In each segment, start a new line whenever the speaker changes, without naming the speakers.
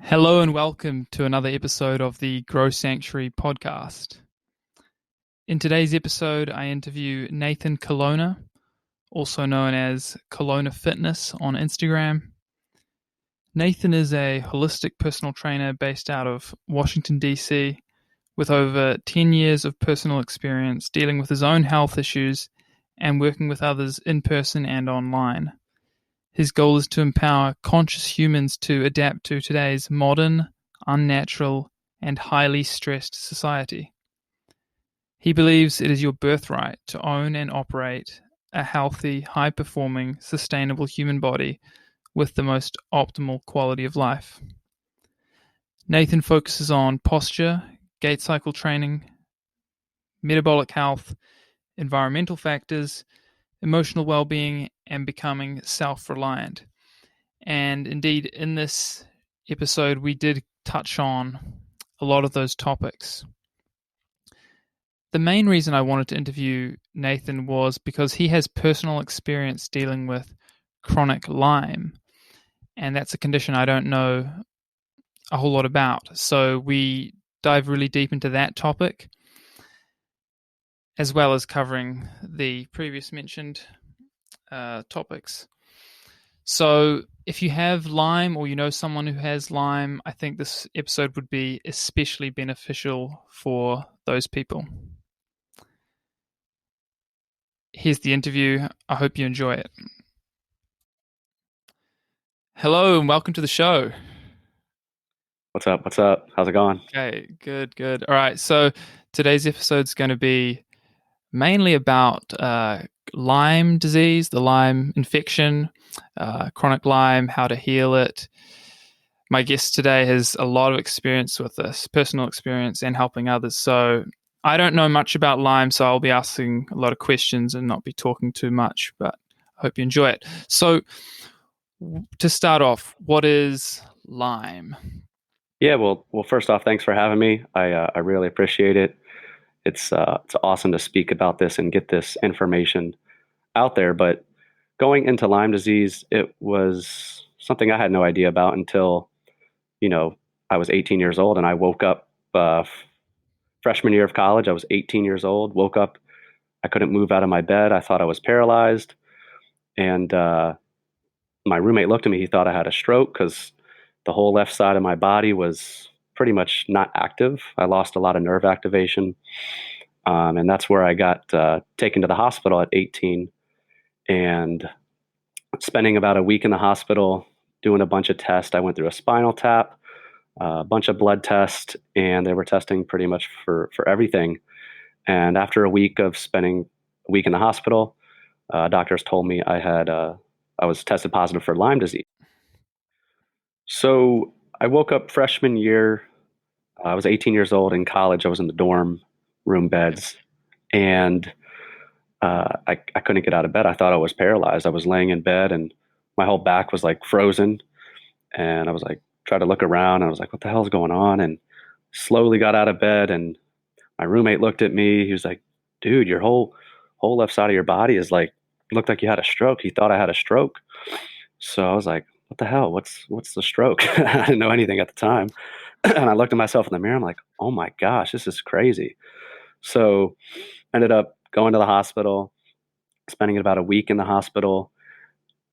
Hello and welcome to another episode of the Grow Sanctuary podcast. In today's episode, I interview Nathan Colonna, also known as Colonna Fitness on Instagram. Nathan is a holistic personal trainer based out of Washington, D.C., with over 10 years of personal experience dealing with his own health issues and working with others in person and online. His goal is to empower conscious humans to adapt to today's modern, unnatural, and highly stressed society. He believes it is your birthright to own and operate a healthy, high-performing, sustainable human body with the most optimal quality of life. Nathan focuses on posture, gait cycle training, metabolic health, environmental factors, emotional well-being, and becoming self-reliant. And indeed, in this episode, we did touch on a lot of those topics. The main reason I wanted to interview Nathan was because he has personal experience dealing with chronic Lyme, and that's a condition I don't know a whole lot about. So we dive really deep into that topic, as well as covering the previous mentioned topics. So if you have Lyme or you know someone who has Lyme, I think this episode would be especially beneficial for those people. Here's the interview. I hope you enjoy it. Hello and welcome to the show.
What's up? What's up? How's it going?
Okay, good. All right, so today's episode is going to be mainly about Lyme disease, the Lyme infection, chronic Lyme, how to heal it. My guest today has a lot of experience with this, personal experience and helping others. So I don't know much about Lyme, so I'll be asking a lot of questions and not be talking too much, but I hope you enjoy it. So to start off, what is Lyme?
Yeah, well, first off, thanks for having me. I really appreciate it. It's awesome to speak about this and get this information out there. But going into Lyme disease, it was something I had no idea about until, I was 18 years old and I woke up freshman year of college. I was 18 years old, woke up. I couldn't move out of my bed. I thought I was paralyzed. And my roommate looked at me. He thought I had a stroke because the whole left side of my body was pretty much not active. I lost a lot of nerve activation. And that's where I got taken to the hospital at 18 and spending about a week in the hospital doing a bunch of tests. I went through a spinal tap, a bunch of blood tests, and they were testing pretty much for everything. And after a week of spending a week in the hospital, doctors told me I was tested positive for Lyme disease. So I woke up freshman year. I was 18 years old in college. I was in the dorm room beds, and I couldn't get out of bed. I thought I was paralyzed. I was laying in bed, and my whole back was like frozen. And I was like, tried to look around. And I was like, what the hell is going on? And slowly got out of bed. And my roommate looked at me. He was like, dude, your whole left side of your body is like, looked like you had a stroke. He thought I had a stroke. So I was like, what the hell? What's the stroke? I didn't know anything at the time. And I looked at myself in the mirror. I'm like, oh my gosh, this is crazy. So ended up going to the hospital, spending about a week in the hospital,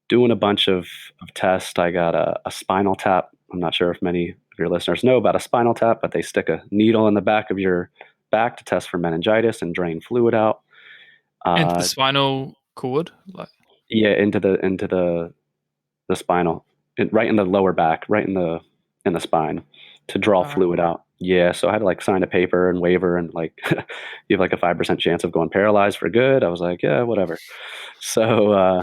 doing a bunch of tests. I got a spinal tap. I'm not sure if many of your listeners know about a spinal tap, but they stick a needle in the back of your back to test for meningitis and drain fluid out.
Into the spinal cord?
Yeah, into the spinal, right in the lower back, right in the spine, to draw fluid out. Yeah, so I had to like sign a paper and waiver, and like you have like a 5% chance of going paralyzed for good. I was like, yeah, whatever. So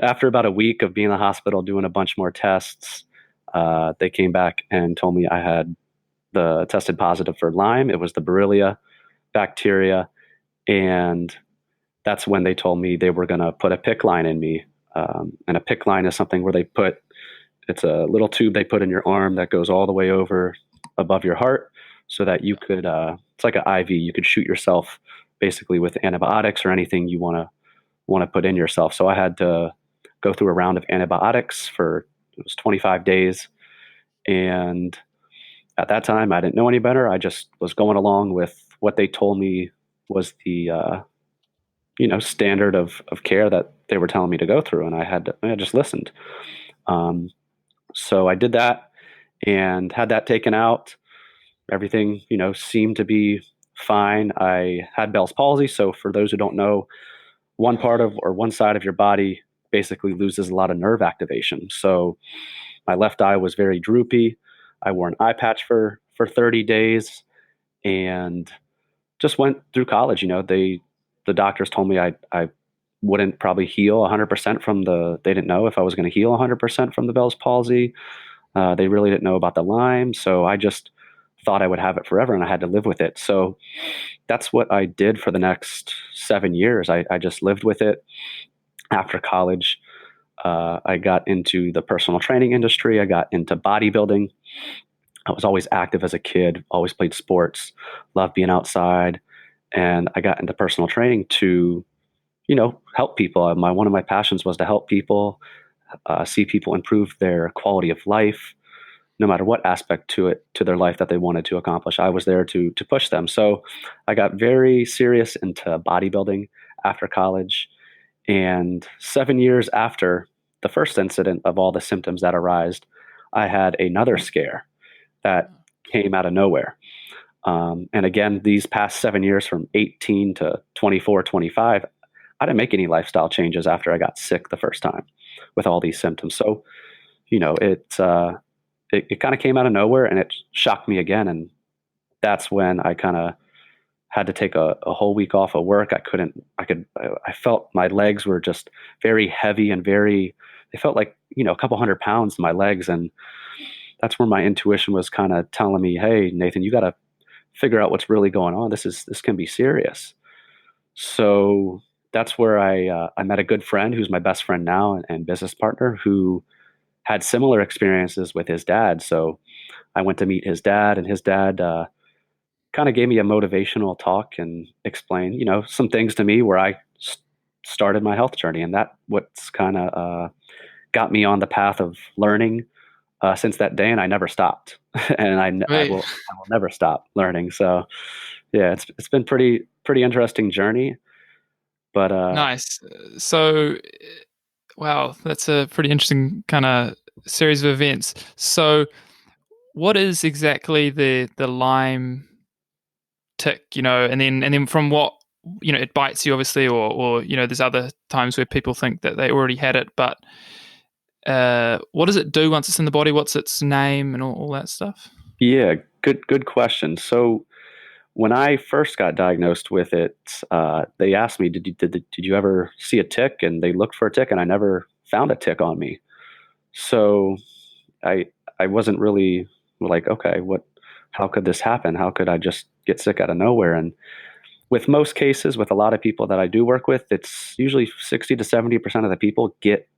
after about a week of being in the hospital doing a bunch more tests, they came back and told me I had tested positive for Lyme. It was the Borrelia bacteria, and that's when they told me they were going to put a PICC line in me. And a PICC line is something where it's a little tube they put in your arm that goes all the way over above your heart so that you could, it's like an IV. You could shoot yourself basically with antibiotics or anything you want to put in yourself. So I had to go through a round of antibiotics it was 25 days. And at that time, I didn't know any better. I just was going along with what they told me was the standard of care that they were telling me to go through, and I just listened. Um, so I did that and had that taken out. Everything seemed to be fine. I had Bell's palsy, so for those who don't know, one part of or one side of your body basically loses a lot of nerve activation. So my left eye was very droopy. I wore an eye patch for 30 days and just went through college. The doctors told me I wouldn't probably heal 100% from they didn't know if I was going to heal 100% from the Bell's palsy. They really didn't know about the Lyme. So I just thought I would have it forever and I had to live with it. So that's what I did for the next 7 years. I just lived with it. After college, I got into the personal training industry. I got into bodybuilding. I was always active as a kid, always played sports, loved being outside. And I got into personal training to, help people. One of my passions was to help people, see people improve their quality of life, no matter what aspect to their life that they wanted to accomplish. I was there to push them. So I got very serious into bodybuilding after college. And 7 years after the first incident of all the symptoms that arose, I had another scare that came out of nowhere. And again, these past 7 years from 18 to 24, 25, I didn't make any lifestyle changes after I got sick the first time with all these symptoms. So, it kind of came out of nowhere and it shocked me again. And that's when I kind of had to take a whole week off of work. I felt my legs were just very heavy and they felt like, a couple 100 pounds in my legs. And that's where my intuition was kind of telling me, hey, Nathan, you got to figure out what's really going on. This can be serious. So that's where I met a good friend who's my best friend now and business partner who had similar experiences with his dad. So I went to meet his dad, and his dad kind of gave me a motivational talk and explained, some things to me where I started my health journey, and that what's kind of got me on the path of learning since that day, and I never stopped, and
Right.
I will never stop learning. So yeah, it's been pretty interesting journey, but
Nice. So, wow, that's a pretty interesting kind of series of events. So, what is exactly the Lyme tick? And then from what it bites you, obviously, or there's other times where people think that they already had it, but what does it do once it's in the body? What's its name and all that stuff?
yeah, good question. So when I first got diagnosed with it, they asked me, did you ever see a tick? And they looked for a tick, and I never found a tick on me. So I I wasn't really like, okay, how could this happen? How could I just get sick out of nowhere? And with most cases, with a lot of people that I do work with, it's usually 60 to 70% of the people get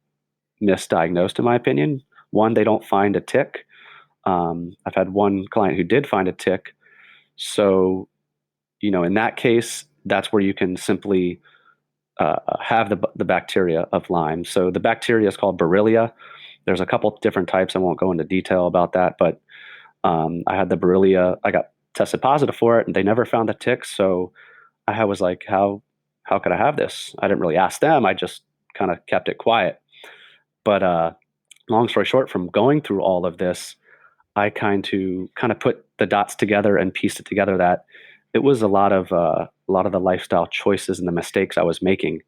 misdiagnosed, in my opinion. One, they don't find a tick. I've had one client who did find a tick. So, in that case, that's where you can simply have the bacteria of Lyme. So the bacteria is called Borrelia. There's a couple different types. I won't go into detail about that, but I had the Borrelia. I got tested positive for it, and they never found the tick. So I was like, how could I have this? I didn't really ask them. I just kind of kept it quiet. But long story short, from going through all of this, I kind of put the dots together and pieced it together that it was a lot of the lifestyle choices and the mistakes I was making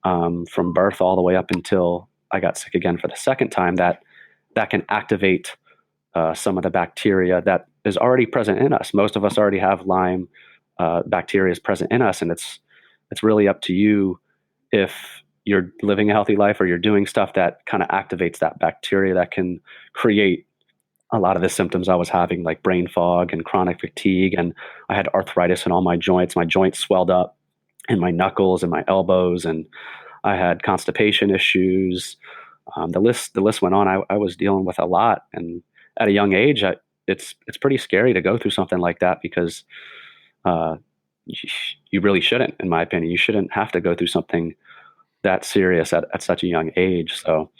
from birth all the way up until I got sick again for the second time. That can activate some of the bacteria that is already present in us. Most of us already have Lyme bacteria is present in us, and it's really up to you if you're living a healthy life or you're doing stuff that kind of activates that bacteria that can create a lot of the symptoms I was having, like brain fog and chronic fatigue. And I had arthritis in all my joints. My joints swelled up in my knuckles and my elbows, and I had constipation issues. The list went on. I was dealing with a lot, and at a young age, it's pretty scary to go through something like that because uh, you really shouldn't, in my opinion. You shouldn't have to go through something that serious at such a young age. So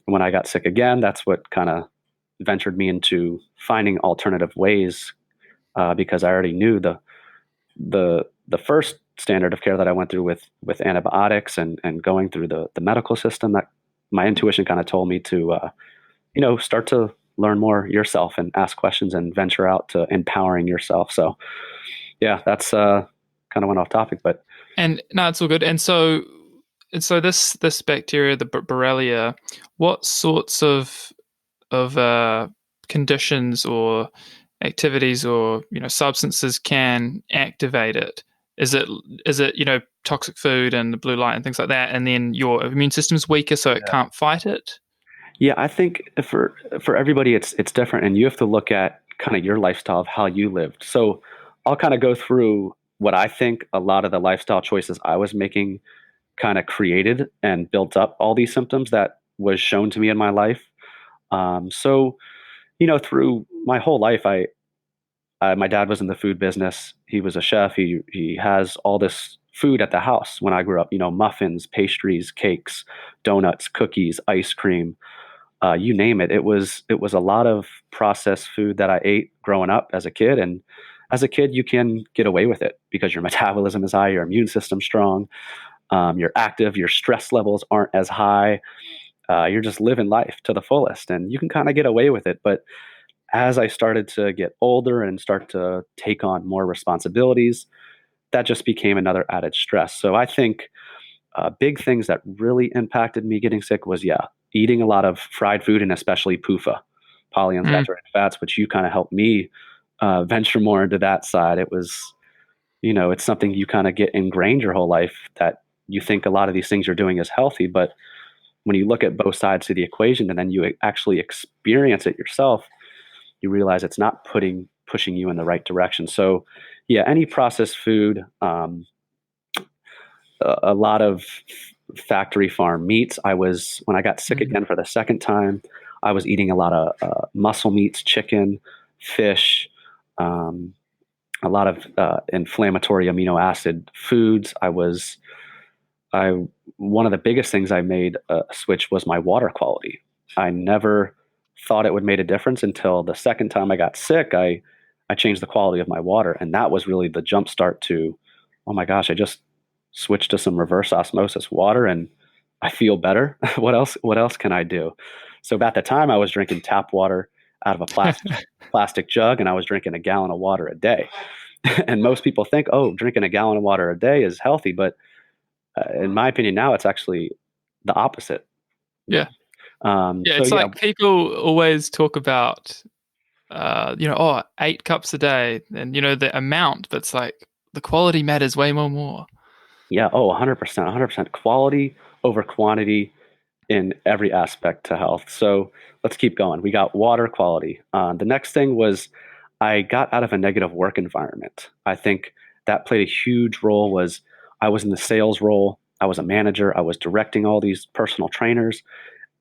when I got sick again, that's what kind of ventured me into finding alternative ways, because I already knew the first standard of care that I went through with antibiotics and going through the medical system, that my intuition kind of told me to start to learn more yourself and ask questions and venture out to empowering yourself. So yeah, that's kind of went off topic, but
And no, it's all good. And so this bacteria, the Borrelia, what sorts of conditions or activities or substances can activate it? Is it toxic food and the blue light and things like that, and then your immune system's weaker, so it can't fight it?
yeah, I think for everybody it's different, and you have to look at kind of your lifestyle of how you lived. So I'll kind of go through what I think a lot of the lifestyle choices I was making kind of created and built up all these symptoms that was shown to me in my life. So through my whole life, my dad was in the food business. He was a chef. He has all this food at the house when I grew up. Muffins, pastries, cakes, donuts, cookies, ice cream, you name it. It was a lot of processed food that I ate growing up as a kid. And as a kid, you can get away with it because your metabolism is high, your immune system's strong, you're active, your stress levels aren't as high. You're just living life to the fullest, and you can kind of get away with it. But as I started to get older and start to take on more responsibilities, that just became another added stress. So I think big things that really impacted me getting sick was, yeah, eating a lot of fried food and especially PUFA,
Mm.
polyunsaturated fats, which you kind of helped me venture more into that side. It was, it's something you kind of get ingrained your whole life that you think a lot of these things you're doing is healthy, but when you look at both sides of the equation and then you actually experience it yourself, you realize it's not pushing you in the right direction. So, yeah, any processed food, a lot of factory farm meats. When I got sick
Mm.
again for the second time, I was eating a lot of muscle meats, chicken, fish, um, a lot of inflammatory amino acid foods. I one of the biggest things I made a switch was my water quality. I never thought it would make a difference until the second time I got sick. I changed the quality of my water, and that was really the jump start to, oh my gosh, I just switched to some reverse osmosis water, and I feel better. What else can I do? So at the time, I was drinking tap water out of a plastic jug, and I was drinking a gallon of water a day. And most people think, oh, drinking a gallon of water a day is healthy, but in my opinion, now it's actually the opposite.
Yeah. Yeah,
So
it's
yeah,
like people always talk about, 8 cups a day, and the amount, but it's like the quality matters way more.
yeah, oh, 100%, 100% quality over quantity in every aspect to health. So let's keep going. We got water quality. The next thing was I got out of a negative work environment. I think that played a huge role. Was I was in the sales role. I was a manager. I was directing all these personal trainers,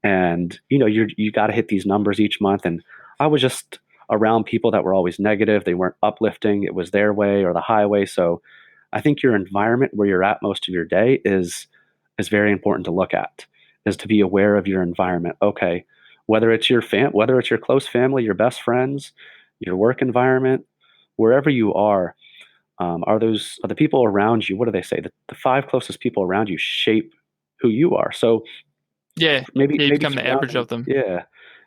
and you got to hit these numbers each month. And I was just around people that were always negative. They weren't uplifting. It was their way or the highway. So I think your environment where you're at most of your day is very important to look at, is to be aware of your environment. Okay, whether it's your close family, your best friends, your work environment, wherever you are the people around you? What do they say? The five closest people around you shape who you are. So
Yeah.
maybe
Yeah, you
maybe
become the average
surrounding
of them.
yeah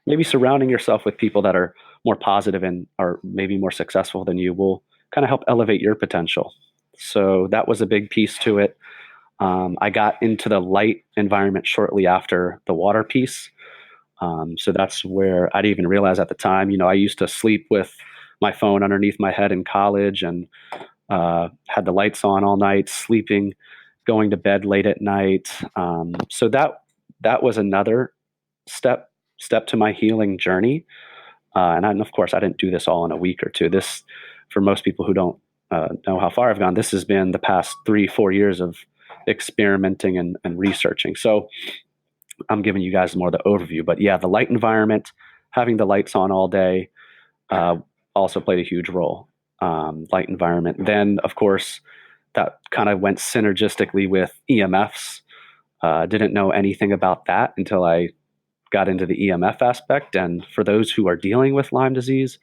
maybe surrounding yourself with people that are more positive and are maybe more successful than you will kind of help elevate your potential. So that was a big piece to it. I got into the light environment shortly after the water piece. So that's where I didn't even realize at the time. I used to sleep with my phone underneath my head in college, and had the lights on all night, sleeping, going to bed late at night. So that was another step step to my healing journey. And of course, I didn't do this all in a week or two. This, for most people who don't know how far I've gone, this has been the past 3-4 years of experimenting and researching. So I'm giving you guys more of the overview. But yeah, the light environment, having the lights on all day, uh, also played a huge role. Light environment. Then, of course, that kind of went synergistically with EMFs. Didn't know anything about that until I got into the EMF aspect. And for those who are dealing with Lyme disease,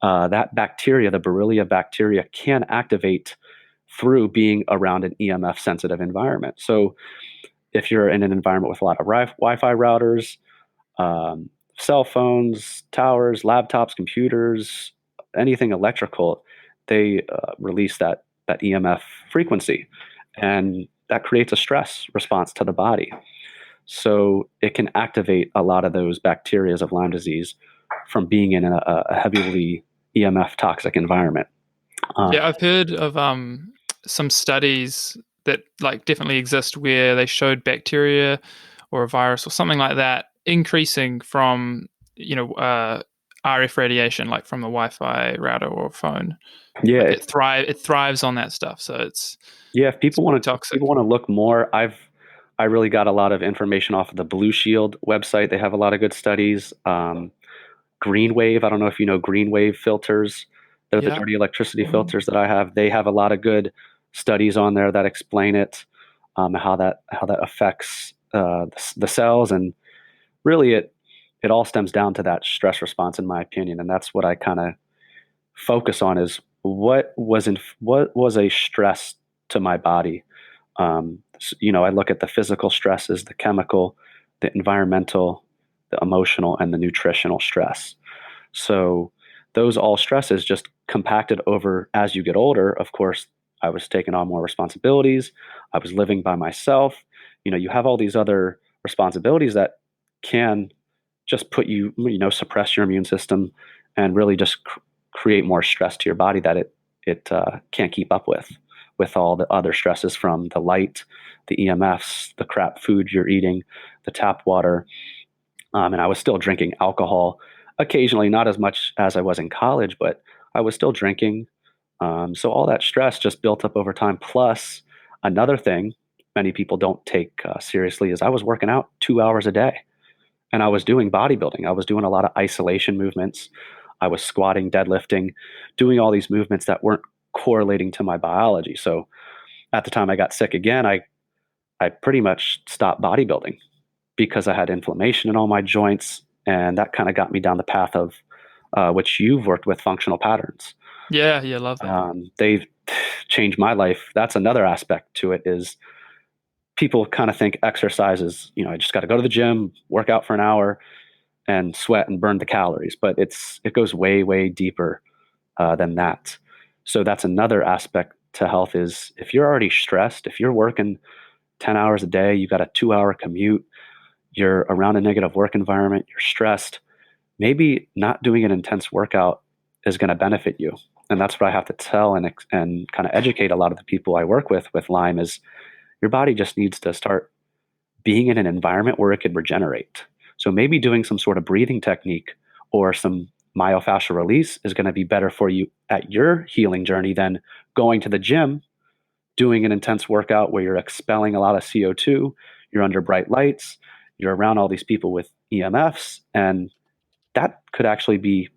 that bacteria, the Borrelia bacteria, can activate through being around an EMF sensitive environment. So if you're in an environment with a lot of Wi-Fi routers, um, cell phones, towers, laptops, computers, anything electrical, they release that EMF frequency, and that creates a stress response to the body. So it can activate a lot of those bacteria of Lyme disease from being in a heavily EMF toxic environment.
Yeah, I've heard of some studies that like definitely exist where they showed bacteria or a virus or something like that increasing from RF radiation, like from the Wi-Fi router or phone.
Yeah,
Like it thrives on that stuff, so
yeah. If
it's
people
pretty
want to,
toxic.
people want to look more, I really got a lot of information off of the Blue Shield website. They have a lot of good studies. Green Wave, I don't know if you know Green Wave filters. They're the
Yeah.
dirty electricity filters that I have. They have a lot of good studies on there that explain it, how that affects the cells, and really it all stems down to that stress response, in my opinion. And that's what I kind of focus on is what was a stress to my body. I look at the physical stresses, the chemical, the environmental, the emotional, and the nutritional stress. So those all stresses just compacted over as you get older. Of course, I was taking on more responsibilities. I was living by myself. You have all these other responsibilities that can just put you, suppress your immune system and really just create more stress to your body that it can't keep up with all the other stresses from the light, the EMFs, the crap food you're eating, the tap water. And I was still drinking alcohol occasionally, not as much as I was in college, but I was still drinking. So all that stress just built up over time. Plus, another thing many people don't take seriously is I was working out 2 hours a day, and I was doing bodybuilding. I was doing a lot of isolation movements. I was squatting, deadlifting, doing all these movements that weren't correlating to my biology. So at the time I got sick again, I pretty much stopped bodybuilding because I had inflammation in all my joints, and that kind of got me down the path of which you've worked with, functional patterns.
Yeah, love that.
They've changed my life. That's another aspect to it is people kind of think exercise is, I just got to go to the gym, work out for an hour and sweat and burn the calories, but it goes way, way deeper than that. So that's another aspect to health is if you're already stressed, if you're working 10 hours a day, you got a 2 hour commute, you're around a negative work environment, you're stressed, maybe not doing an intense workout is going to benefit you. And that's what I have to tell and kind of educate a lot of the people I work with Lyme is your body just needs to start being in an environment where it could regenerate. So maybe doing some sort of breathing technique or some myofascial release is going to be better for you at your healing journey than going to the gym, doing an intense workout where you're expelling a lot of CO2, you're under bright lights, you're around all these people with EMFs, and that could actually be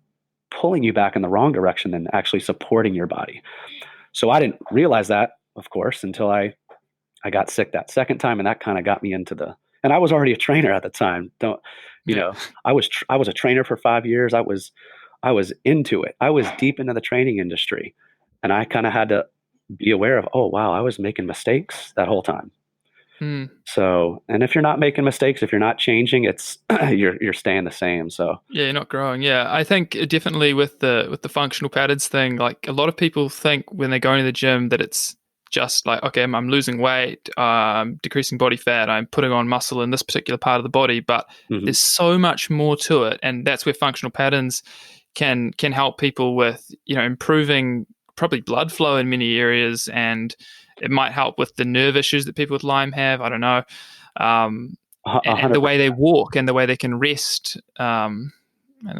pulling you back in the wrong direction than actually supporting your body. So I didn't realize that, of course, until I got sick that second time, and that kind of got me into and I was already a trainer at the time. Don't,
Yeah.
I was a trainer for 5 years. I was into it. I was deep into the training industry, and I kind of had to be aware of, oh, wow, I was making mistakes that whole time.
Mm.
So, and if you're not making mistakes, if you're not changing, it's you're staying the same. So,
Yeah, you're not growing. Yeah, I think definitely with the functional patterns thing, like a lot of people think when they're going to the gym that it's just like, okay, I'm losing weight, decreasing body fat, I'm putting on muscle in this particular part of the body, but
mhm.
there's so much more to it, and that's where functional patterns can help people with improving probably blood flow in many areas, and it might help with the nerve issues that people with Lyme have. I don't know.
A
And
hundred
the way they
percent.
walk and the way they can rest, and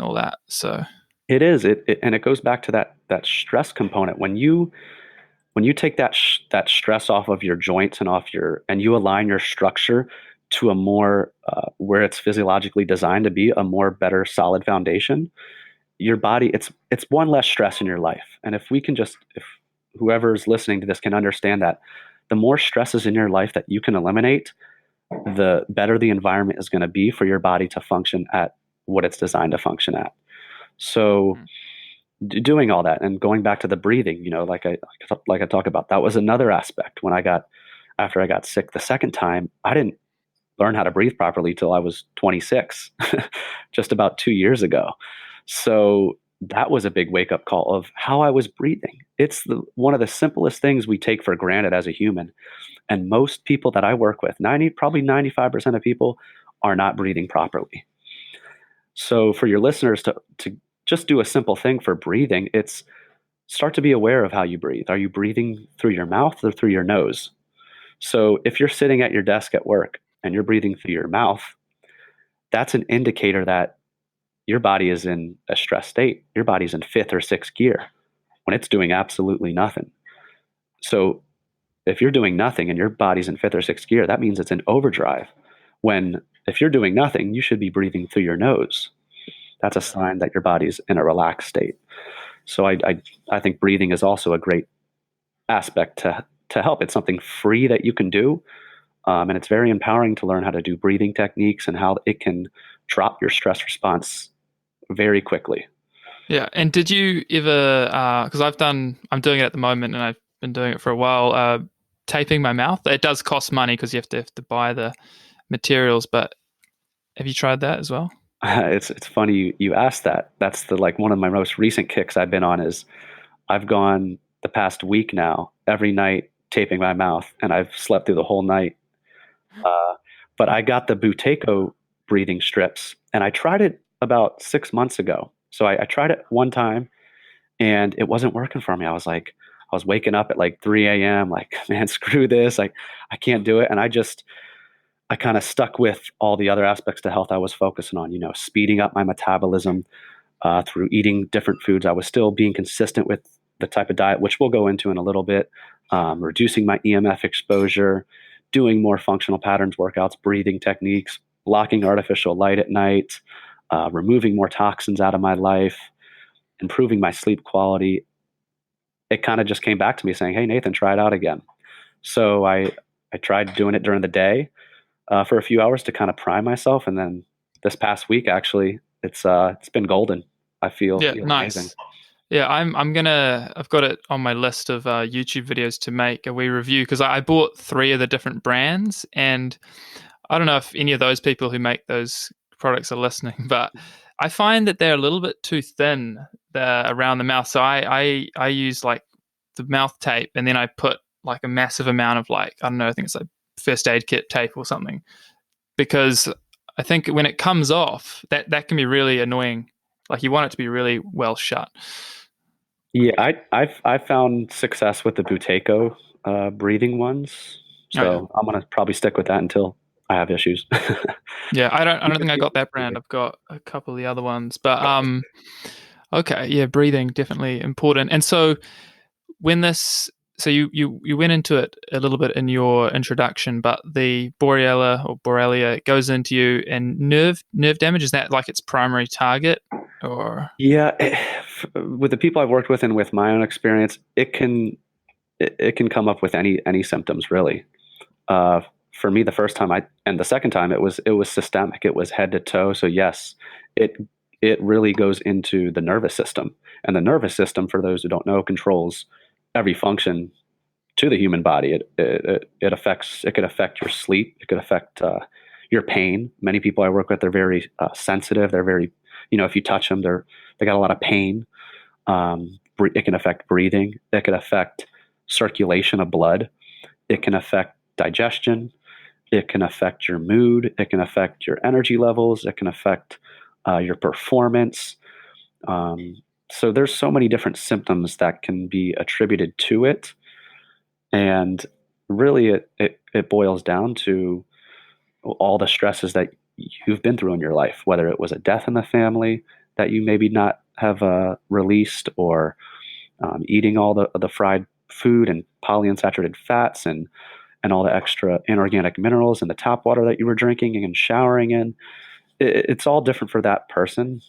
all that. So
It is. And it goes back to that stress component. When you take that stress off of your joints and and you align your structure to a more where it's physiologically designed to be a more better solid foundation, your body it's one less stress in your life. And if whoever's listening to this can understand that, the more stresses in your life that you can eliminate, the better the environment is going to be for your body to function at what it's designed to function at. So doing all that and going back to the breathing, like I talk about, that was another aspect. After I got sick the second time, I didn't learn how to breathe properly till I was 26, just about 2 years ago. So that was a big wake up call of how I was breathing. It's one of the simplest things we take for granted as a human. And most people that I work with, probably 95% of people, are not breathing properly. So for your listeners to just do a simple thing for breathing, it's start to be aware of how you breathe. Are you breathing through your mouth or through your nose? So if you're sitting at your desk at work and you're breathing through your mouth, that's an indicator that your body is in a stress state. Your body's in fifth or sixth gear when it's doing absolutely nothing. So if you're doing nothing and your body's in fifth or sixth gear, that means it's in overdrive. When if you're doing nothing, you should be breathing through your nose. That's a sign that your body's in a relaxed state. So I think breathing is also a great aspect to help. It's something free that you can do, and it's very empowering to learn how to do breathing techniques and how it can drop your stress response very quickly.
Yeah, and did you ever? Because I'm doing it at the moment, and I've been doing it for a while. Taping my mouth. It does cost money because you have to buy the materials. But have you tried that as well?
It's funny you asked that. That's one of my most recent kicks I've been on is I've gone the past week now every night taping my mouth, and I've slept through the whole night. Uh, but I got the Buteyko breathing strips, and I tried it about 6 months ago. So I tried it one time, and it wasn't working for me. I was waking up at like 3 a.m. Like, man, screw this. Like, I can't do it. And I kind of stuck with all the other aspects to health I was focusing on, speeding up my metabolism through eating different foods. I was still being consistent with the type of diet, which we'll go into in a little bit, reducing my EMF exposure, doing more functional patterns, workouts, breathing techniques, blocking artificial light at night, removing more toxins out of my life, improving my sleep quality. It kind of just came back to me saying, "Hey, Nathan, try it out again." So I tried doing it during the day for a few hours to kind of prime myself, and then this past week, actually, it's been golden. I
Yeah,
feel amazing.
nice. Yeah, I've got it on my list of YouTube videos to make a wee review because I bought three of the different brands, and I don't know if any of those people who make those products are listening, but I find that they're a little bit too thin around the mouth. So I use like the mouth tape, and then I put like a massive amount of like, I don't know, I think it's like first aid kit tape or something, because I think when it comes off, that can be really annoying. Like you want it to be really well shut.
Yeah, I've found success with the Buteyko breathing ones,
Oh yeah.
so I'm gonna probably stick with that until I have issues.
Yeah, I don't think I
Feel
got that brand.
breathing.
I've got a couple of the other ones. But okay, yeah, breathing definitely important. And so when this so you went into it a little bit in your introduction, but the Borrelia goes into you and nerve damage, is that like its primary target or
Yeah, with the people I've worked with and with my own experience, it can come up with any symptoms really. Uh, for me, the first time and the second time it was systemic. It was head to toe. So yes, it it really goes into the nervous system, and the nervous system, for those who don't know, controls every function to the human body. It could affect your sleep. It could affect your pain. Many people I work with, they're very sensitive. They're very, if you touch them, they got a lot of pain. It can affect breathing. It could affect circulation of blood. It can affect digestion. It can affect your mood. It can affect your energy levels. It can affect your performance. Um, so there's so many different symptoms that can be attributed to it, and really it boils down to all the stresses that you've been through in your life, whether it was a death in the family that you maybe not have released, or eating all the fried food and polyunsaturated fats and all the extra inorganic minerals in the tap water that you were drinking and showering in. It's all different for that person.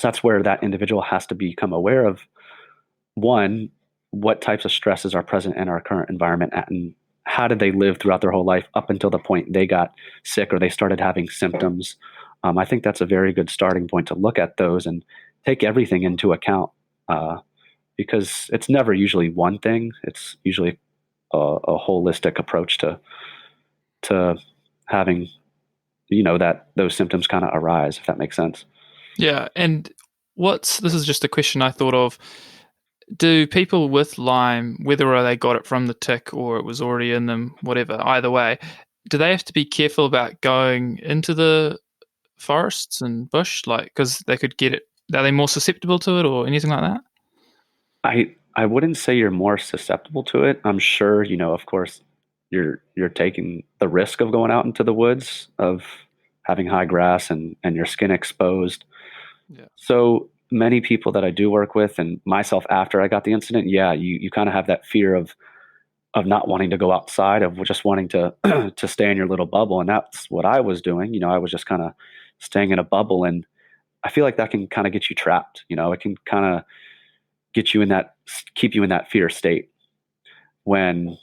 So that's where that individual has to become aware of, one, what types of stresses are present in our current environment, how did they live throughout their whole life up until the point they got sick or they started having symptoms. I think that's a very good starting point to look at those and take everything into account, because it's never usually one thing. It's usually a holistic approach to having, that those symptoms kind of arise, if that makes sense.
Yeah, and this is just a question I thought of. Do people with Lyme, whether they got it from the tick or it was already in them, whatever, either way, do they have to be careful about going into the forests and bush, like, because they could get it? Are they more susceptible to it or anything like that?
I wouldn't say you're more susceptible to it. I'm sure, of course, you're taking the risk of going out into the woods, of having high grass and your skin exposed.
Yeah.
So many people that I do work with, and myself after I got the incident, yeah, you kind of have that fear of not wanting to go outside, of just wanting to to stay in your little bubble. And that's what I was doing. I was just kind of staying in a bubble, and I feel like that can kind of get you trapped. It can kind of get you in that, keep you in that fear state. When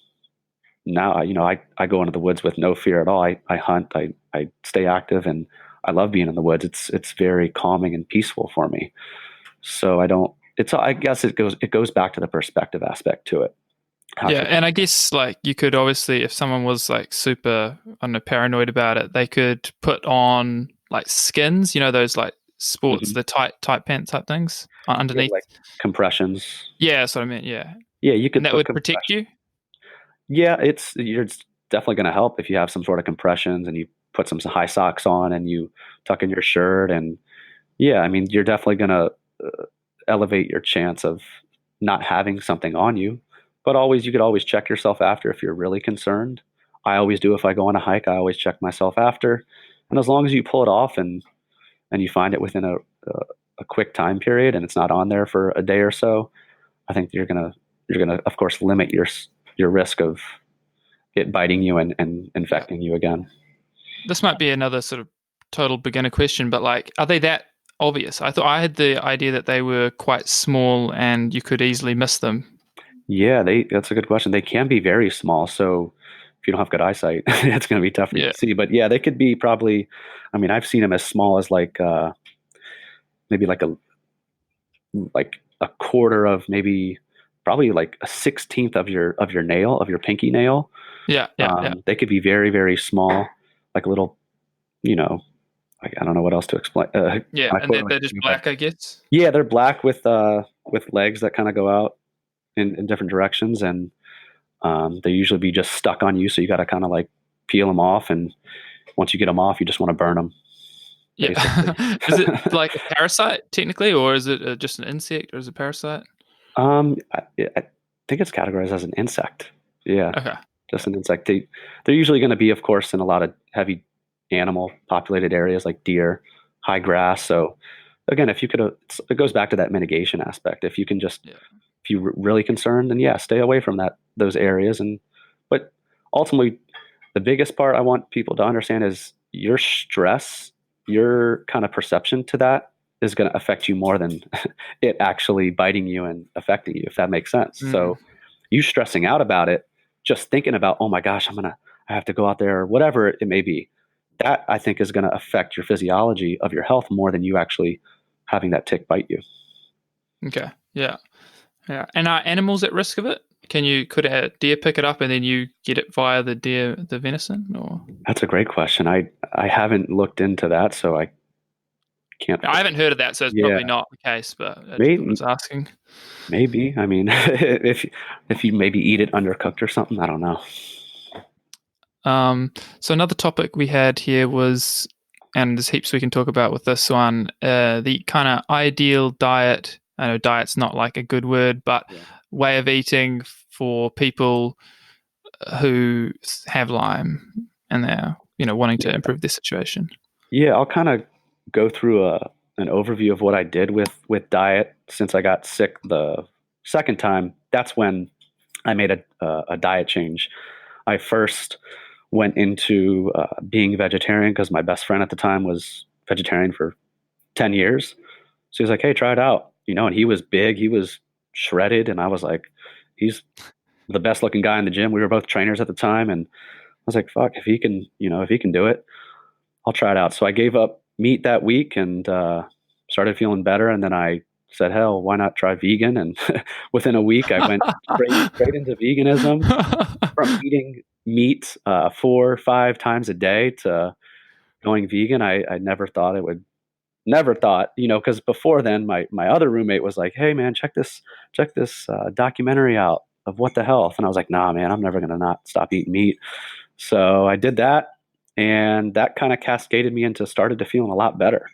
now, I go into the woods with no fear at all. I hunt, I stay active, and I love being in the woods. It's very calming and peaceful for me. So I don't, I guess it goes back to the perspective aspect to it. How
Yeah,
can
and I guess like you could obviously, if someone was like super, I don't know, paranoid about it, they could put on like skins, those like sports,
Mhm.
the tight pants type things
Yeah,
underneath.
like compressions.
Yeah, that's what I meant. Yeah,
Yeah, you
and
could
that
put
would protect
compression.
you.
Yeah, it's definitely going to help if you have some sort of compressions and you put some high socks on and you tuck in your shirt. And yeah, I mean, you're definitely going to elevate your chance of not having something on you. But you could always check yourself after if you're really concerned. I always do. If I go on a hike, I always check myself after. And as long as you pull it off and you find it within a quick time period and it's not on there for a day or so, I think you're gonna of course limit your risk of it biting you and
Yeah,
infecting you again.
this might be another sort of total beginner question, but like, are they that obvious? I thought I had the idea that they were quite small and you could easily miss them.
Yeah, that's a good question. They can be very small, so if you don't have good eyesight, it's going to be tough for you
Yeah,
to see. But yeah, they could be probably. I mean, I've seen them as small as like maybe like a quarter of, maybe probably like a 16th of your nail, of your pinky nail.
yeah, yeah, yeah,
They could be very very small, like a little, you know, I don't know what else to explain. Kind
yeah,
of
and they're,
correlate
they're
to
just
you, but
black, I guess.
yeah, they're black with legs that kind of go out in different directions, and they usually be just stuck on you, so you got to kind of like peel them off, and once you get them off, you just want to burn them,
Yeah.
basically.
Is it like a parasite technically, or is it just an insect, or is it a parasite?
I think it's categorized as an insect. Yeah,
Okay.
just an insect. They're usually going to be, of course, in a lot of heavy animal populated areas like deer, high grass. So again, if you could, it goes back to that mitigation aspect. If you can just,
Yeah.
if you're really concerned, then yeah, stay away from those areas. But ultimately, the biggest part I want people to understand is your stress, your kind of perception to that is going to affect you more than it actually biting you and affecting you, if that makes sense.
Mm.
So you stressing out about it, just thinking about, oh my gosh, I have to go out there, or whatever it may be, that I think is going to affect your physiology of your health more than you actually having that tick bite you.
Okay. Yeah. Yeah. And are animals at risk of it? Could a deer pick it up and then you get it via the venison, or?
That's a great question. I haven't looked into that, so I can't.
I haven't heard of that, so it's
Yeah,
probably not the case. But I just
maybe.
was asking.
Maybe. I mean, if you maybe eat it undercooked or something, I don't know.
So another topic we had here was, and there's heaps we can talk about with this one, the kind of ideal diet. I know diet's not like a good word, but
Yeah.
way of eating for people who have Lyme and they're wanting to
Yeah.
improve their situation.
Yeah, I'll kind of go through an overview of what I did with diet since I got sick the second time. That's when I made a diet change. I first went into being vegetarian because my best friend at the time was vegetarian for 10 years. So he's like, "Hey, try it out." And he was big, he was shredded, and I was like, he's the best looking guy in the gym. We were both trainers at the time, and I was like, fuck, if he can, if he can do it, I'll try it out. So I gave up meat that week and started feeling better. And then I said, hell, why not try vegan? And within a week, I went straight into veganism, from eating meat 4 or 5 times a day to going vegan. I never thought it would. Never thought, because before then, my other roommate was like, "Hey, man, check this documentary out of What the Health," and I was like, "Nah, man, I'm never gonna not stop eating meat." So I did that, and that kind of cascaded me into started to feeling a lot better.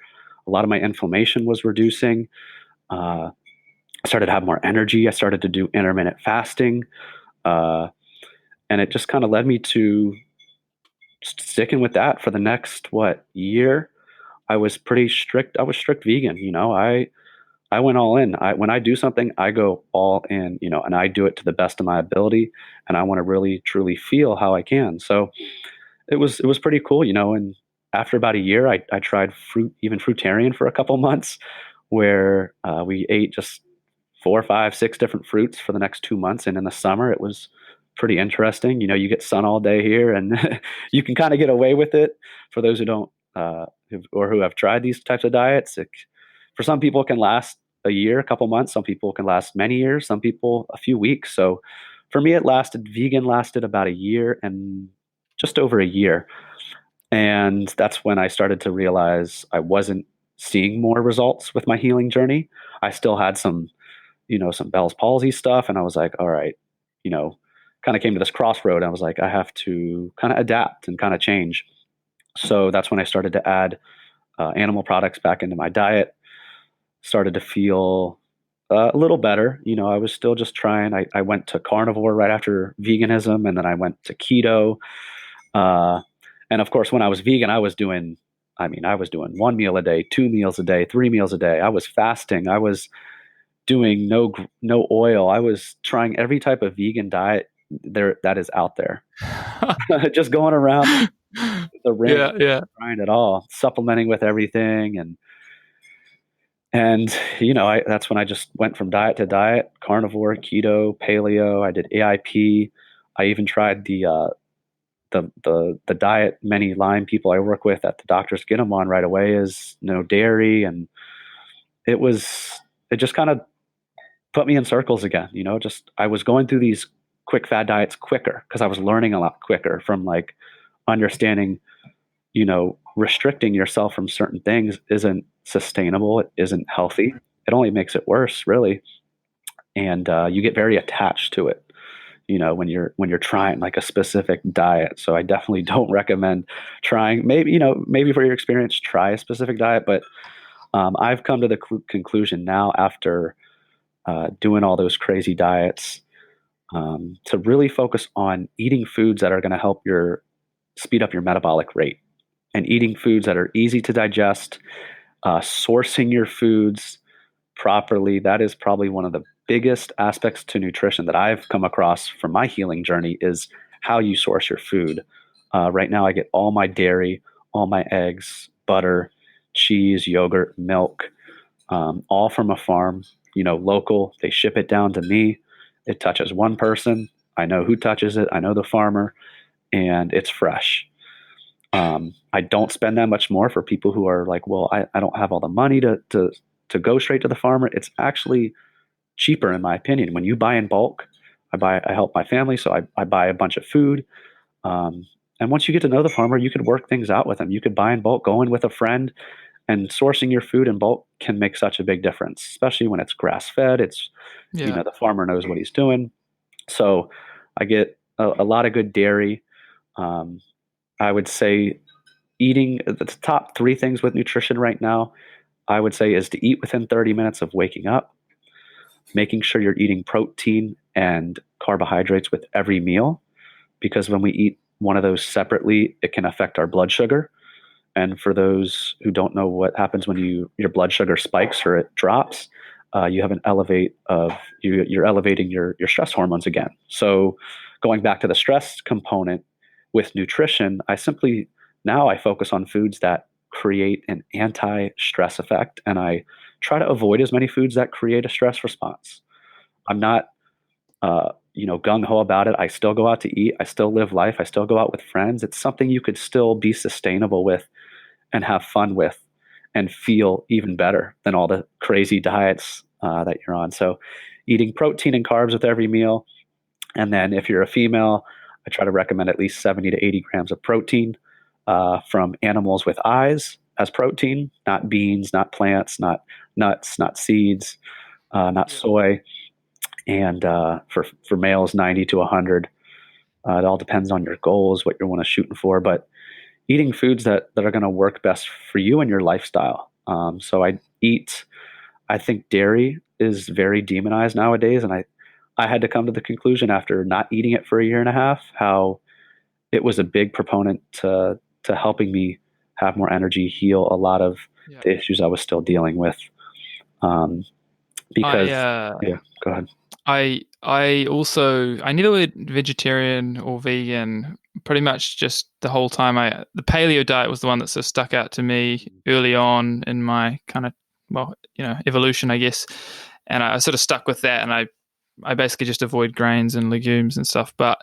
A lot of my inflammation was reducing. I started to have more energy. I started to do intermittent fasting, uh, and it just kind of led me to sticking with that for the next year. I was pretty strict. I was strict vegan. I went all in. When I do something, I go all in. And I do it to the best of my ability, and I want to really truly feel how I can. So it was pretty cool. And after about a year, I tried even fruitarian for a couple months, where we ate just 4, 5, 6 different fruits for the next 2 months. And in the summer, it was pretty interesting. You get sun all day here, and you can kind of get away with it. For those who don't, who have tried these types of diets, for some people, it can last a year, a couple months. Some people can last many years. Some people a few weeks. So for me, vegan lasted about a year and just over a year. And that's when I started to realize I wasn't seeing more results with my healing journey. I still had some Bell's palsy stuff. And I was like, all right, you know, kind of came to this crossroad. I was like, I have to kind of adapt and kind of change. So that's when I started to add animal products back into my diet, started to feel a little better. I was still just trying. I went to carnivore right after veganism, and then I went to keto. Uh, and of course, when I was vegan, I was doing 1 meal a day, 2 meals a day, 3 meals a day. I was fasting. I was doing no oil. I was trying every type of vegan diet there that is out there. Just going around the ring,
Yeah, yeah.
trying it all, supplementing with everything, and that's when I just went from diet to diet: carnivore, keto, paleo. I did AIP. I even tried the diet many Lyme people I work with that the doctors get them on right away is no dairy, and it just kind of put me in circles again. Just I was going through these quick fad diets quicker because I was learning a lot quicker from like understanding, restricting yourself from certain things isn't sustainable. It isn't healthy. It only makes it worse, really. And you get very attached to it, when you're trying like a specific diet. So I definitely don't recommend trying. Maybe for your experience, try a specific diet. But I've come to the conclusion now after doing all those crazy diets, to really focus on eating foods that are going to help your speed up your metabolic rate, and eating foods that are easy to digest, sourcing your foods properly. That is probably one of the biggest aspects to nutrition that I've come across from my healing journey is how you source your food. Right now, I get all my dairy, all my eggs, butter, cheese, yogurt, milk, all from a farm, local. They ship it down to me. It touches one person. I know who touches it. I know the farmer, and it's fresh. I don't spend that much more for people who are like, well, I don't have all the money to go straight to the farmer. It's actually cheaper, in my opinion. When you buy in bulk, I help my family, so I buy a bunch of food. And once you get to know the farmer, you could work things out with them. You could buy in bulk, go in with a friend, and sourcing your food in bulk can make such a big difference, especially when it's grass fed. It's,
Yeah.
the farmer knows what he's doing. So I get a lot of good dairy. Um, I would say eating the top 3 things with nutrition right now, I would say, is to eat within 30 minutes of waking up, making sure you're eating protein and carbohydrates with every meal, because when we eat one of those separately, it can affect our blood sugar. And for those who don't know what happens when your blood sugar spikes or it drops, you have an you're elevating your stress hormones again. So going back to the stress component with nutrition, now I focus on foods that create an anti-stress effect, and I try to avoid as many foods that create a stress response. I'm not gung ho about it. I still go out to eat. I still live life. I still go out with friends. It's something you could still be sustainable with and have fun with and feel even better than all the crazy diets that you're on. So eating protein and carbs with every meal. And then if you're a female, I try to recommend at least 70 to 80 grams of protein from animals with eyes as protein, not beans, not plants, not nuts, not seeds, not
Yeah.
soy. And for males, 90 to 100. It all depends on your goals, what you want to shoot for, but eating foods that are going to work best for you and your lifestyle. So I think dairy is very demonized nowadays, and I had to come to the conclusion after not eating it for a year and a half how it was a big proponent to helping me have more energy, heal a lot of
Yeah.
the issues I was still dealing with. Um,
I
because
uh
yeah, go ahead.
I never went vegetarian or vegan. Pretty much just the whole time. The paleo diet was the one that sort of stuck out to me early on in my kind of evolution, I guess. And I sort of stuck with that, and I basically just avoid grains and legumes and stuff. But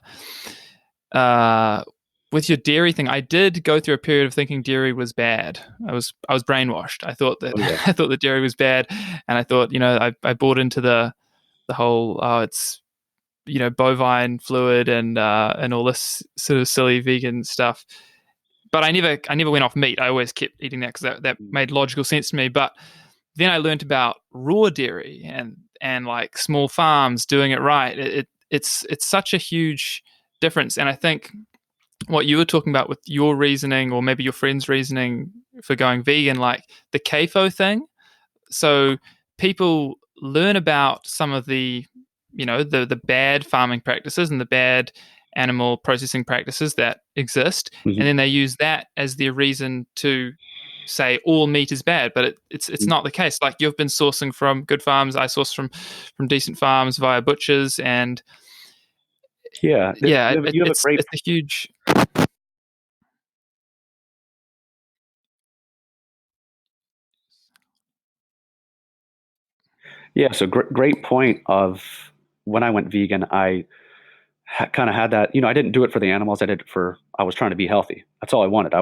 uh, with your dairy thing, I did go through a period of thinking dairy was bad. I was brainwashed. I thought that
Oh yeah.
I thought that dairy was bad, and I thought I bought into the whole it's bovine fluid and all this sort of silly vegan stuff. But I never went off meat. I always kept eating that because that made logical sense to me. But then I learned about raw dairy and like small farms doing it right. It's such a huge difference. And I think what you were talking about with your reasoning, or maybe your friend's reasoning for going vegan, like the CAFO thing. So people learn about some of the bad farming practices and the bad animal processing practices that exist, and
Mhm.
then they use that as their reason to say all meat is bad. But it's not the case. Like, you've been sourcing from good farms, I source from decent farms via butchers, and
Yeah,
yeah,
you have a great
it's a huge.
yeah. So great point of when I went vegan, I kind of had that. I didn't do it for the animals. I was trying to be healthy. That's all I wanted.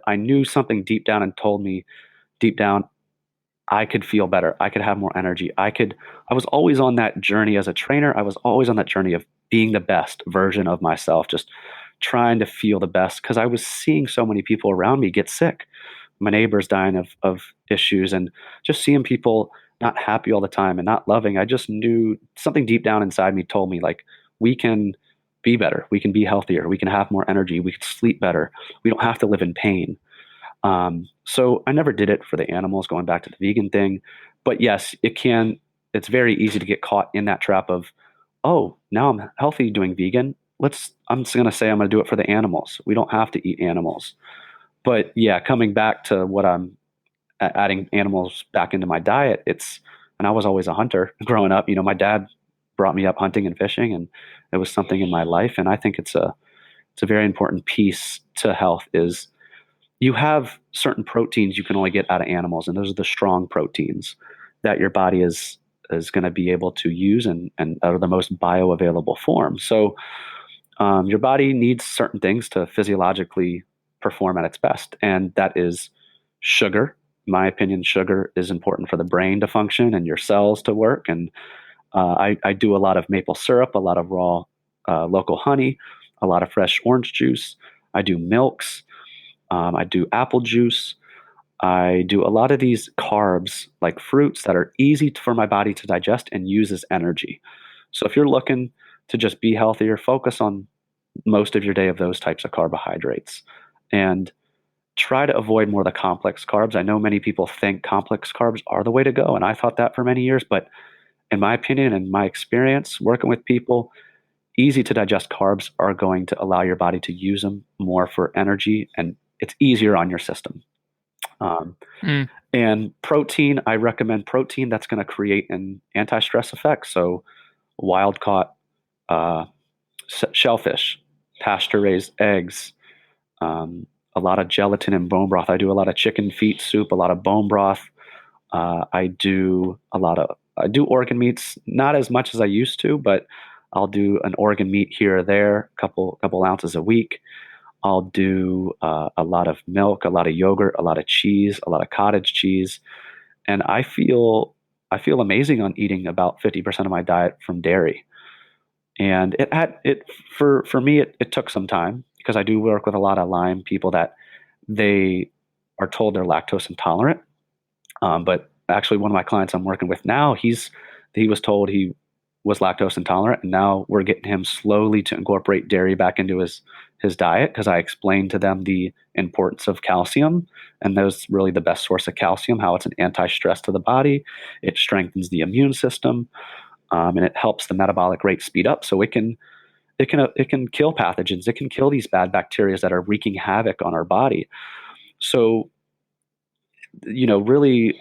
I knew something deep down and told me deep down I could feel better. I could have more energy. I was always on that journey as a trainer. I was always on that journey of being the best version of myself, just trying to feel the best because I was seeing so many people around me get sick. My neighbors dying of issues and just seeing people not happy all the time and not loving. I just knew something deep down inside me told me like we can be better. We can be healthier. We can have more energy. We can sleep better. We don't have to live in pain. So I never did it for the animals, going back to the vegan thing. But yes, it's very easy to get caught in that trap of, oh, now I'm healthy doing vegan. I'm just going to say I'm going to do it for the animals. We don't have to eat animals. But yeah, coming back to what I'm adding animals back into my diet, and I was always a hunter growing up. My dad brought me up hunting and fishing, and it was something in my life. And I think it's a very important piece to health is you have certain proteins you can only get out of animals, and those are the strong proteins that your body is going to be able to use and are the most bioavailable form. So your body needs certain things to physiologically perform at its best, and that is sugar. In my opinion, sugar is important for the brain to function and your cells to work. And I do a lot of maple syrup, a lot of raw local honey, a lot of fresh orange juice. I do milks. I do apple juice. I do a lot of these carbs, like fruits, that are easy for my body to digest and use as energy. So if you're looking to just be healthier, focus on most of your day of those types of carbohydrates and try to avoid more of the complex carbs. I know many people think complex carbs are the way to go, and I thought that for many years. But in my opinion and my experience working with people, easy to digest carbs are going to allow your body to use them more for energy, and it's easier on your system. Um,
Mm.
and protein, I recommend protein that's going to create an anti-stress effect. So wild caught uh, shellfish, pasture raised eggs, um, a lot of gelatin and bone broth. I do a lot of chicken feet soup, a lot of bone broth. I do organ meats, not as much as I used to, but I'll do an organ meat here or there, couple ounces a week. I'll do a lot of milk, a lot of yogurt, a lot of cheese, a lot of cottage cheese, and I feel amazing on eating about 50% of my diet from dairy. And for me it took some time because I do work with a lot of Lyme people that they are told they're lactose intolerant. But actually, one of my clients I'm working with now, he was told he was lactose intolerant, and now we're getting him slowly to incorporate dairy back into his diet because I explained to them the importance of calcium, and that's really the best source of calcium. How it's an anti-stress to the body, it strengthens the immune system, and it helps the metabolic rate speed up, so it can kill pathogens. It can kill these bad bacteria that are wreaking havoc on our body. So really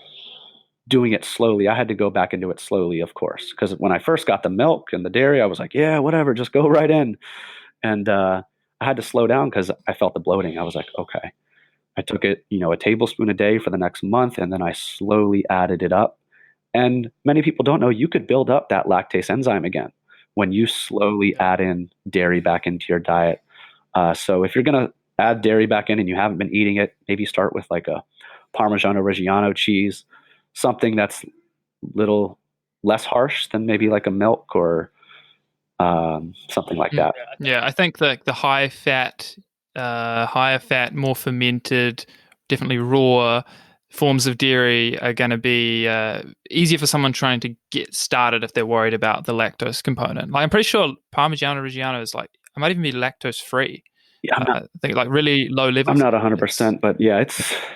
doing it slowly. I had to go back into it slowly, of course, because when I first got the milk and the dairy, I was like, yeah, whatever, just go right in. And I had to slow down because I felt the bloating. I was like, okay. I took it, a tablespoon a day for the next month, and then I slowly added it up. And many people don't know you could build up that lactase enzyme again when you slowly add in dairy back into your diet. So if you're going to add dairy back in and you haven't been eating it, maybe start with like a Parmigiano Reggiano cheese, something that's little less harsh than maybe like a milk or something like that.
Yeah, I think the higher fat, more fermented, definitely raw forms of dairy are going to be easier for someone trying to get started if they're worried about the lactose component. Like I'm pretty sure Parmigiano Reggiano is like, it might even be lactose free.
Yeah,
I think like really low levels.
I'm not 100%, but yeah,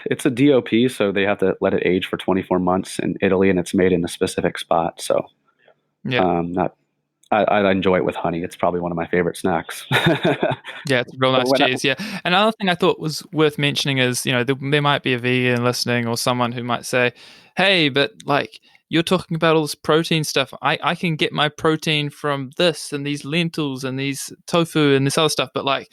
it's a DOP, so they have to let it age for 24 months in Italy, and it's made in a specific spot. So not I enjoy it with honey. It's probably one of my favorite snacks.
Yeah, it's a real nice
When
cheese. Yeah. Another thing I thought was worth mentioning is, there might be a vegan listening or someone who might say, hey, but like you're talking about all this protein stuff. I can get my protein from this and these lentils and these tofu and this other stuff. But like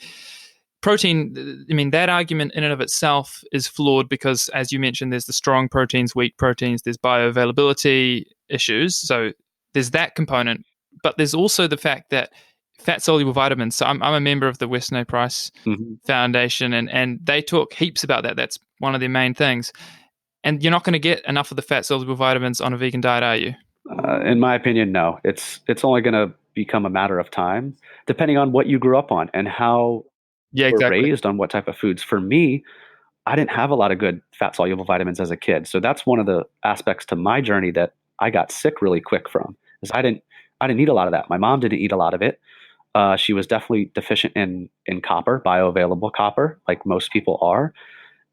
protein, I mean, that argument in and of itself is flawed because, as you mentioned, there's the strong proteins, weak proteins, there's bioavailability issues. So there's that component. But there's also the fact that fat-soluble vitamins. So I'm a member of the Weston A. Price
Mhm.
Foundation, and they talk heaps about that. That's one of their main things. And you're not going to get enough of the fat-soluble vitamins on a vegan diet, are you?
In my opinion, no. It's only going to become a matter of time, depending on what you grew up on and how
Yeah,
you were
exactly.
raised on what type of foods. For me, I didn't have a lot of good fat soluble vitamins as a kid. So that's one of the aspects to my journey that I got sick really quick from. Is I didn't eat a lot of that. My mom didn't eat a lot of it. She was definitely deficient in copper, bioavailable copper, like most people are.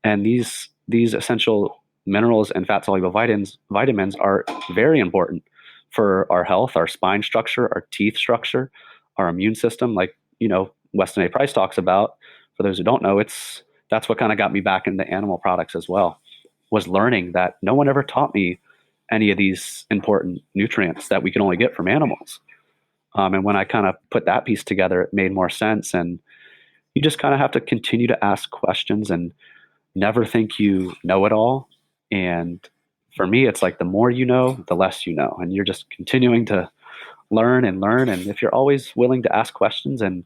And these essential minerals and fat soluble vitamins are very important for our health, our spine structure, our teeth structure, our immune system. Like Weston A. Price talks about. For those who don't know, that's what kind of got me back into animal products as well. Was learning that no one ever taught me any of these important nutrients that we can only get from animals. And when I kind of put that piece together, it made more sense. And you just kind of have to continue to ask questions and never think you know it all. And for me, it's like the more you know, the less you know. And you're just continuing to learn and learn. And if you're always willing to ask questions and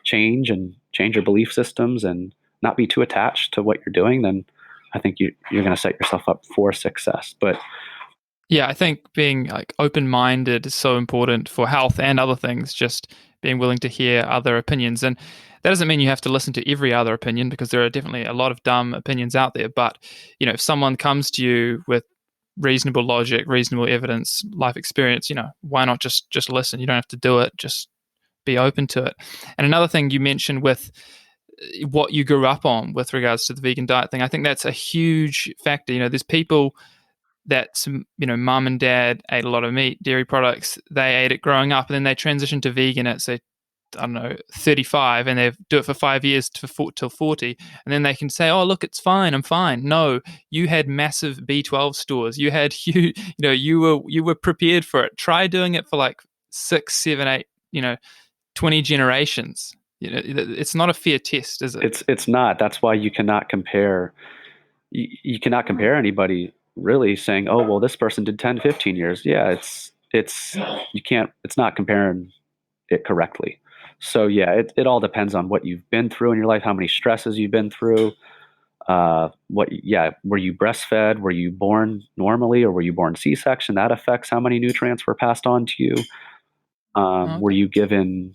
change your belief systems and not be too attached to what you're doing, then I think you're going to set yourself up for success. But
Yeah, I think being like open-minded is so important for health and other things, just being willing to hear other opinions. And that doesn't mean you have to listen to every other opinion because there are definitely a lot of dumb opinions out there. But, if someone comes to you with reasonable logic, reasonable evidence, life experience, why not just listen? You don't have to do it, just be open to it. And another thing you mentioned with what you grew up on with regards to the vegan diet thing, I think that's a huge factor. There's people that mum and dad ate a lot of meat, dairy products. They ate it growing up, and then they transitioned to vegan at, say, I don't know, 35, and they do it for 5 years till 40, and then they can say, "Oh, look, it's fine. I'm fine." No, you had massive B12 stores. You had you were prepared for it. Try doing it for like 6, 7, 8, 20 generations. It's not a fair test, is it?
it's not. That's why you cannot compare. You cannot compare anybody really saying, oh, well, this person did 10, 15 years. Yeah, it's you can't. It's not comparing it correctly. So yeah, it all depends on what you've been through in your life, how many stresses you've been through. Were you breastfed? Were you born normally, or were you born C-section? That affects how many nutrients were passed on to you.
Oh,
Were
okay.
you given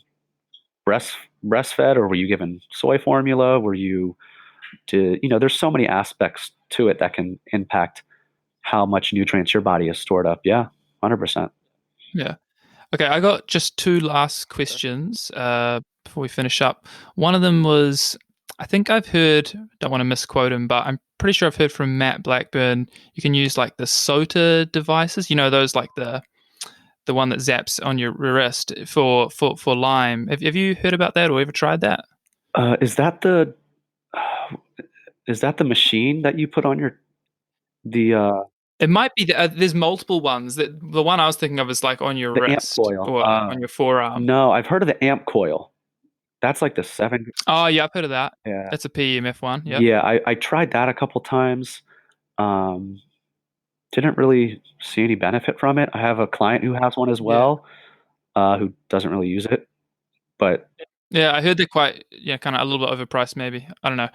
breastfed, or were you given soy formula? There's so many aspects to it that can impact how much nutrients your body has stored up. Yeah, 100%.
Yeah. Okay, I got just two last questions before we finish up. One of them was, I think I've heard, don't want to misquote him, but I'm pretty sure I've heard from Matt Blackburn, you can use like the SOTA devices, those like the one that zaps on your wrist for Lyme. Have you heard about that or ever tried that?
Uh, is that the is that the machine that you put on the
It might be there's multiple ones. The one I was thinking of is like on your
the amp
wrist
coil?
or on your forearm.
No, I've heard of the amp coil. That's like the seven.
Oh yeah, I've heard of that.
Yeah,
That's a PEMF one. Yep.
yeah. I tried that a couple times. Um, didn't really see any benefit from it. I have a client who has one as
Yeah.
well, who doesn't really use it. But
Yeah, I heard they're quite kind of a little bit overpriced. Maybe I don't know.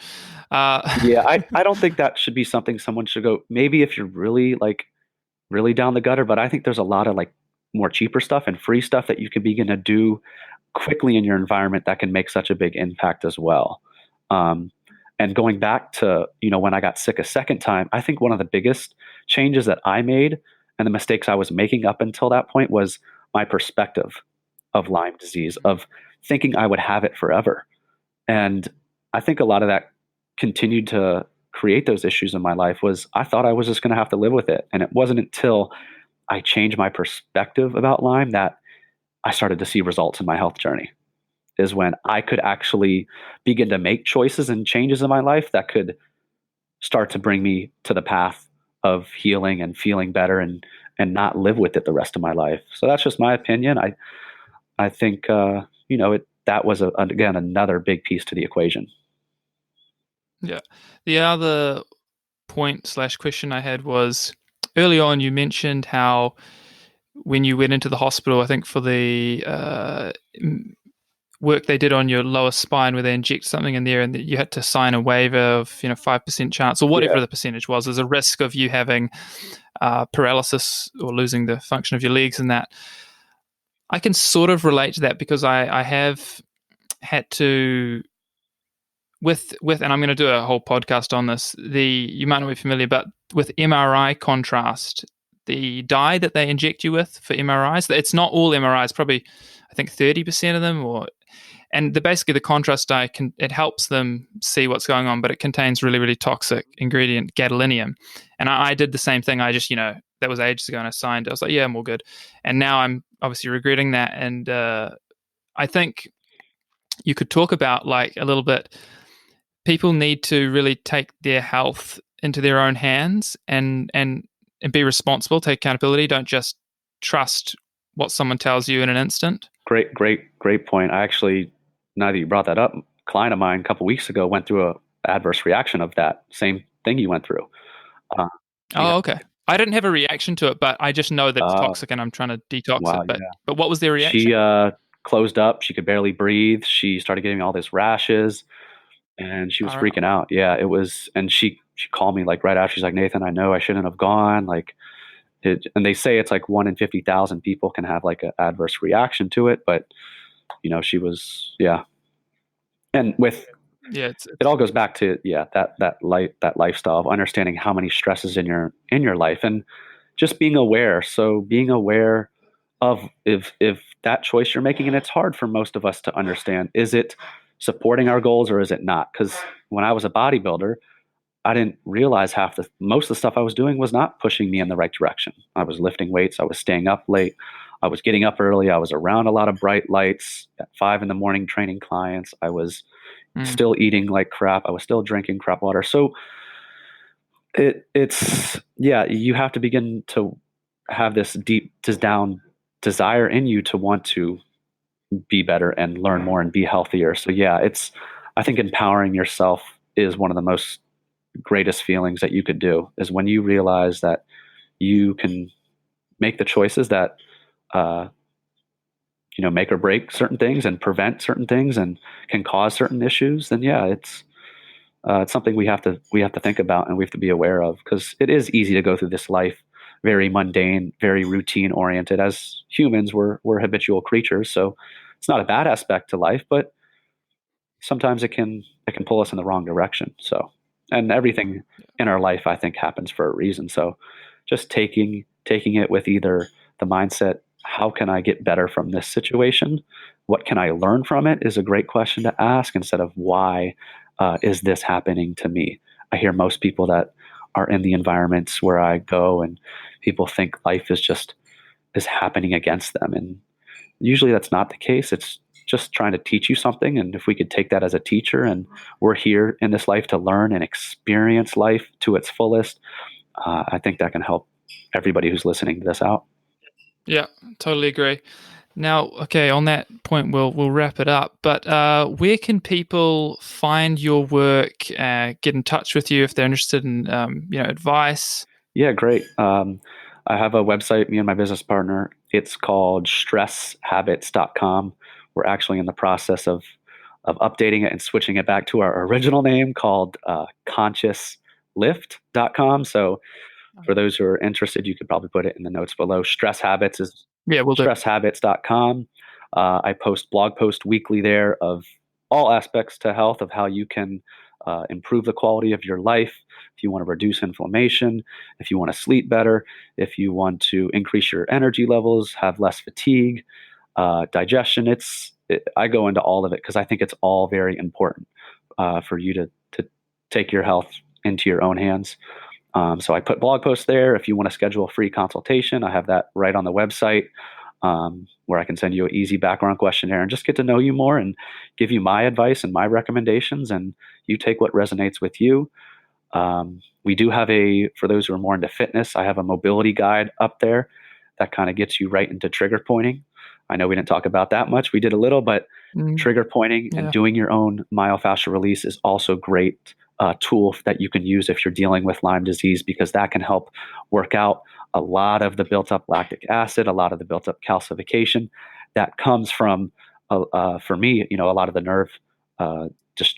yeah, I don't think that should be something someone should go. Maybe if you're really like really down the gutter, but I think there's a lot of like more cheaper stuff and free stuff that you can begin to do quickly in your environment that can make such a big impact as well. Um, and going back to, when I got sick a second time, I think one of the biggest changes that I made and the mistakes I was making up until that point was my perspective of Lyme disease, of thinking I would have it forever. And I think a lot of that continued to create those issues in my life was I thought I was just going to have to live with it. And it wasn't until I changed my perspective about Lyme that I started to see results in my health journey, is when I could actually begin to make choices and changes in my life that could start to bring me to the path of healing and feeling better and not live with it the rest of my life. So that's just my opinion. I think that was again another big piece to the equation.
Yeah. The other point/question I had was early on. You mentioned how when you went into the hospital, I think for the work they did on your lower spine where they inject something in there and you had to sign a waiver of 5% chance or
Yeah,
whatever the percentage was. There's a risk of you having paralysis or losing the function of your legs and that. I can sort of relate to that because I have had to and I'm going to do a whole podcast on this. You might not be familiar, but with MRI contrast, the dye that they inject you with for MRIs, it's not all MRIs, probably I think 30% of them, and basically the contrast dye it helps them see what's going on, but it contains really really toxic ingredient gadolinium, and I did the same thing. I just that was ages ago, and I signed. I was like, yeah, I'm all good, and now I'm obviously regretting that, and I think you could talk about like a little bit. People need to really take their health into their own hands and be responsible, take accountability. Don't just trust what someone tells you in an instant.
great point. I actually, now that you brought that up, a client of mine a couple weeks ago went through a adverse reaction of that same thing you went through. Uh, yeah.
Oh, okay. I didn't have a reaction to it, but I just know that it's
Uh,
toxic and I'm trying to detox
wow.
it. But
Yeah.
but what was their
She
reaction?
closed up. She could barely breathe. She started getting all this rashes, and she was
All right.
freaking out. Yeah, it was. And she called me like right after. She's like, Nathan, I know I shouldn't have gone. Like it, and they say it's like 1 in 50,000 people can have like an adverse reaction to it. But she was, yeah. And with
Yeah,
it
it's
all goes back to, yeah, that lifestyle of understanding how many stresses in your life and just being aware. So being aware of if that choice you're making, and it's hard for most of us to understand, is it supporting our goals or is it not? Because when I was a bodybuilder, I didn't realize most of the stuff I was doing was not pushing me in the right direction. I was lifting weights, I was staying up late, I was getting up early, I was around a lot of bright lights at 5 in the morning training clients. I was
mm,
still eating like crap. I was still drinking crap water. So it's yeah, you have to begin to have this deep down desire in you to want to be better and learn more and be healthier. So yeah, I think empowering yourself is one of the most greatest feelings that you could do, is when you realize that you can make the choices that uh, make or break certain things and prevent certain things and can cause certain issues, then yeah, it's something we have to think about and we have to be aware of, because it is easy to go through this life very mundane, very routine oriented. As humans, we're habitual creatures, so it's not a bad aspect to life, but sometimes it can pull us in the wrong direction. So, and everything in our life, I think, happens for a reason. So, just taking it with either the mindset, how can I get better from this situation? What can I learn from it is a great question to ask, instead of why is this happening to me? I hear most people that are in the environments where I go, and people think life is happening against them, and usually that's not the case. It's just trying to teach you something. And if we could take that as a teacher, and we're here in this life to learn and experience life to its fullest, I think that can help everybody who's listening to this out.
Yeah, totally agree. Now, okay, on that point, we'll wrap it up. But where can people find your work? Get in touch with you if they're interested in advice.
Yeah, great. I have a website, me and my business partner. It's called stresshabits.com. We're actually in the process of updating it and switching it back to our original name called consciouslift.com. So for those who are interested, you could probably put it in the notes below. Stress Habits is
Yeah, we'll do.
stresshabits.com. I post blog posts weekly there of all aspects to health, of how you can improve the quality of your life. If you want to reduce inflammation, if you want to sleep better, if you want to increase your energy levels, have less fatigue, digestion. I go into all of it because I think it's all very important for you to take your health into your own hands. So I put blog posts there. If you want to schedule a free consultation, I have that right on the website, where I can send you an easy background questionnaire and just get to know you more and give you my advice and my recommendations, and you take what resonates with you. We do have for those who are more into fitness, I have a mobility guide up there that kind of gets you right into trigger pointing. I know we didn't talk about that much. We did a little, but trigger pointing and
Yeah.
doing your own myofascial release is also great tool that you can use if you're dealing with Lyme disease, because that can help work out a lot of the built up lactic acid, a lot of the built up calcification that comes from, for me, a lot of the nerve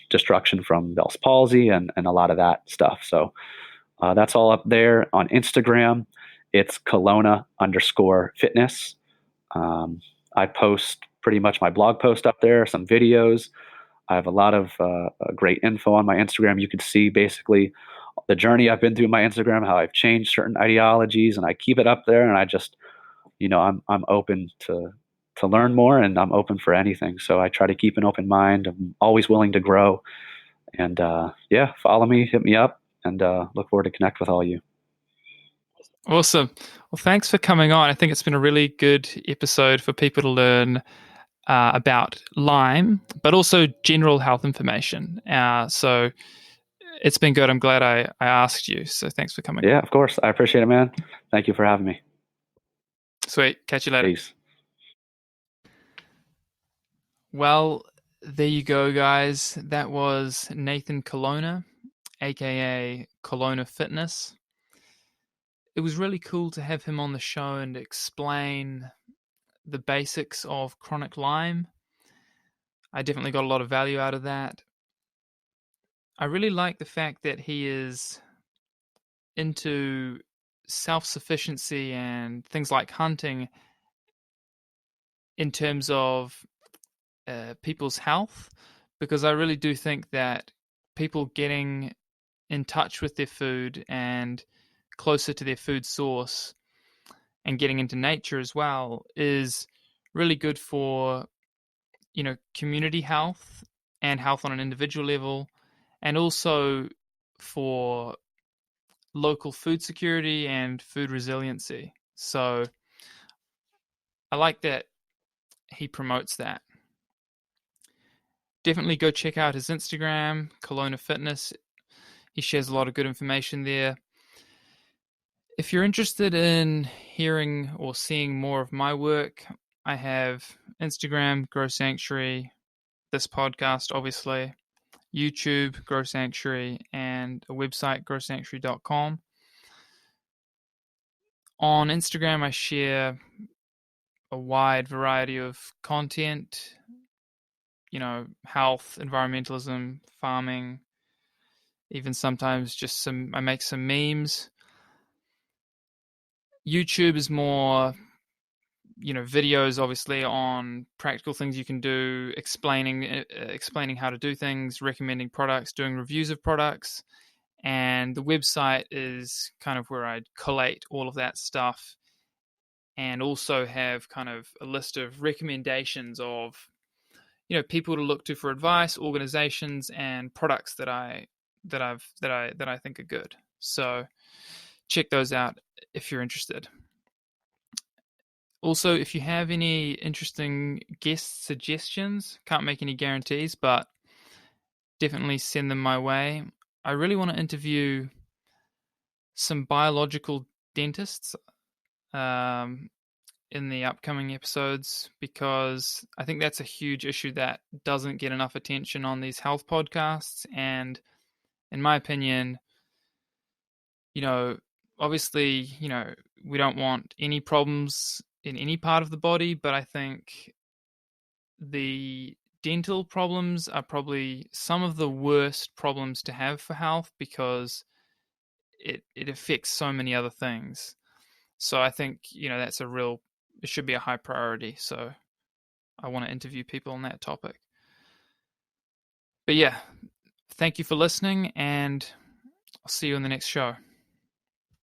destruction from Bell's palsy and a lot of that stuff. So that's all up there on Instagram. It's Colonna_fitness. I post pretty much my blog post up there, some videos. I have a lot of great info on my Instagram. You can see basically the journey I've been through my Instagram, how I've changed certain ideologies, and I keep it up there. And I just, I'm open to learn more, and I'm open for anything. So I try to keep an open mind. I'm always willing to grow. And yeah, follow me, hit me up, and look forward to connect with all you.
Awesome. Well, thanks for coming on. I think it's been a really good episode for people to learn about Lyme, but also general health information. So it's been good. I'm glad I asked you. So thanks for coming
Yeah,
on.
of course. I appreciate it, man. Thank you for having me.
Sweet. Catch you later.
Peace.
Well, there you go, guys. That was Nathan Colonna, aka Colonna Fitness. It was really cool to have him on the show and explain the basics of chronic Lyme. I definitely got a lot of value out of that. I really like the fact that he is into self-sufficiency and things like hunting in terms of people's health, because I really do think that people getting in touch with their food and closer to their food source and getting into nature as well is really good for community health and health on an individual level, and also for local food security and food resiliency. So I like that he promotes that. Definitely go check out his Instagram, Colonna Fitness. He shares a lot of good information there. If you're interested in hearing or seeing more of my work, I have Instagram, Grow Sanctuary, this podcast, obviously, YouTube, Grow Sanctuary, and a website, growsanctuary.com. On Instagram, I share a wide variety of content, health, environmentalism, farming, even sometimes just I make some memes. YouTube is more, videos obviously on practical things you can do, explaining how to do things, recommending products, doing reviews of products. And the website is kind of where I collate all of that stuff and also have kind of a list of recommendations of people to look to for advice, organizations, and products that I think are good. So check those out if you're interested. Also, if you have any interesting guest suggestions, can't make any guarantees, but definitely send them my way. I really want to interview some biological dentists in the upcoming episodes, because I think that's a huge issue that doesn't get enough attention on these health podcasts. And in my opinion, obviously, we don't want any problems in any part of the body, but I think the dental problems are probably some of the worst problems to have for health, because it affects so many other things. So I think, it should be a high priority. So I want to interview people on that topic. But yeah, thank you for listening, and I'll see you in the next show.